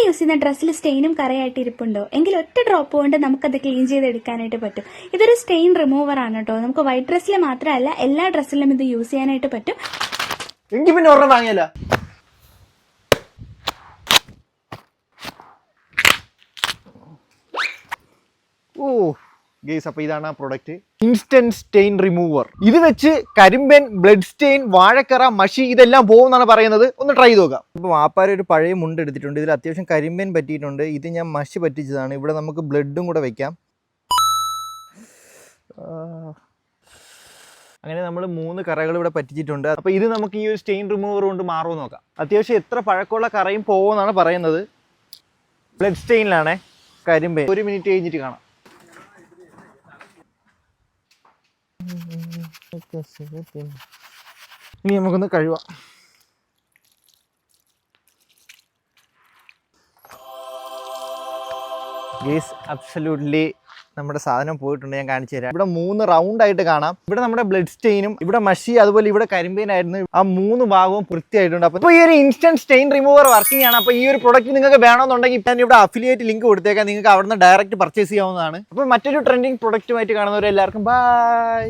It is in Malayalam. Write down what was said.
യൂസ് ചെയ്യുന്ന ഡ്രസ്സിൽ സ്റ്റെയിനും കറയായിട്ട് ഇരിപ്പുണ്ടോ എങ്കിൽ ഒറ്റ ഡ്രോപ്പ് കൊണ്ട് നമുക്കത് ക്ലീൻ ചെയ്തെടുക്കാനായിട്ട് പറ്റും. ഇതൊരു സ്റ്റെയിൻ റിമൂവർ ആണ് കേട്ടോ. നമുക്ക് വൈറ്റ് ഡ്രസ്സിൽ മാത്രമല്ല എല്ലാ ഡ്രസ്സിലും ഇത് യൂസ് ചെയ്യാനായിട്ട് പറ്റും. എനിക്ക് പിന്നെ ഒരെണ്ണം വാങ്ങിയല്ല. ഓ ഗൈസ്, അപ്പോൾ ഇതാണ് ആ പ്രൊഡക്റ്റ്, ഇൻസ്റ്റന്റ് സ്റ്റെയിൻ റിമൂവർ. ഇത് വെച്ച് കരിമ്പൻ, ബ്ലഡ് സ്റ്റെയിൻ, വാഴക്കറ, മഷി ഇതെല്ലാം പോകുമെന്നാണ് പറയുന്നത്. ഒന്ന് ട്രൈ ചെയ്ത് നോക്കാം. ഇപ്പോൾ വാപ്പാരെ ഒരു പഴയ മുണ്ട് എടുത്തിട്ടുണ്ട്. ഇതിൽ അത്യാവശ്യം കരിമ്പൻ പറ്റിയിട്ടുണ്ട്. ഇത് ഞാൻ മഷി പറ്റിച്ചതാണ്. ഇവിടെ നമുക്ക് ബ്ലഡും കൂടെ വെക്കാം. അങ്ങനെ നമ്മൾ 3 കറകൾ ഇവിടെ പറ്റിച്ചിട്ടുണ്ട്. അപ്പോൾ ഇത് നമുക്ക് ഈ ഒരു സ്റ്റെയിൻ റിമൂവർ കൊണ്ട് മാറുമെന്ന് നോക്കാം. അത്യാവശ്യം എത്ര പഴക്കമുള്ള കറയും പോകുമെന്നാണ് പറയുന്നത്. ബ്ലഡ് സ്റ്റെയിനിലാണേ കരിമ്പൻ. 1 മിനിറ്റ് കഴിഞ്ഞിട്ട് കാണാം. ഇനി നമുക്കൊന്ന് കഴുകാം. ഗൈസ്, അബ്സല്യൂട്ട്ലി നമ്മുടെ സാധനം പോയിട്ടുണ്ട്. ഞാൻ കാണിച്ചു തരാം. ഇവിടെ 3 റൗണ്ട് ആയിട്ട് കാണാം. ഇവിടെ നമ്മുടെ ബ്ലഡ് സ്റ്റെയിനും, ഇവിടെ മഷി, അതുപോലെ ഇവിടെ കരിമ്പേനായിരുന്നു. ആ 3 ഭാഗവും വൃത്തിയായിട്ടുണ്ട്. അപ്പോൾ ഈ ഒരു ഇൻസ്റ്റന്റ് സ്റ്റെയിൻ റിമൂവർ വർക്കിംഗ് ആണ്. അപ്പോൾ ഈ ഒരു പ്രൊഡക്റ്റ് നിങ്ങൾക്ക് വേണമെന്നുണ്ടെങ്കിൽ ഞാൻ ഇവിടെ അഫിലിയേറ്റ് ലിങ്ക് കൊടുത്തേക്കാം. നിങ്ങൾക്ക് അവിടെ നിന്ന് ഡയറക്റ്റ് പർച്ചേസ് ചെയ്യാവുന്നതാണ്. അപ്പോൾ മറ്റൊരു ട്രെൻഡിങ് പ്രൊഡക്റ്റുമായിട്ട് കാണുന്നവരെല്ലാവർക്കും ബൈ.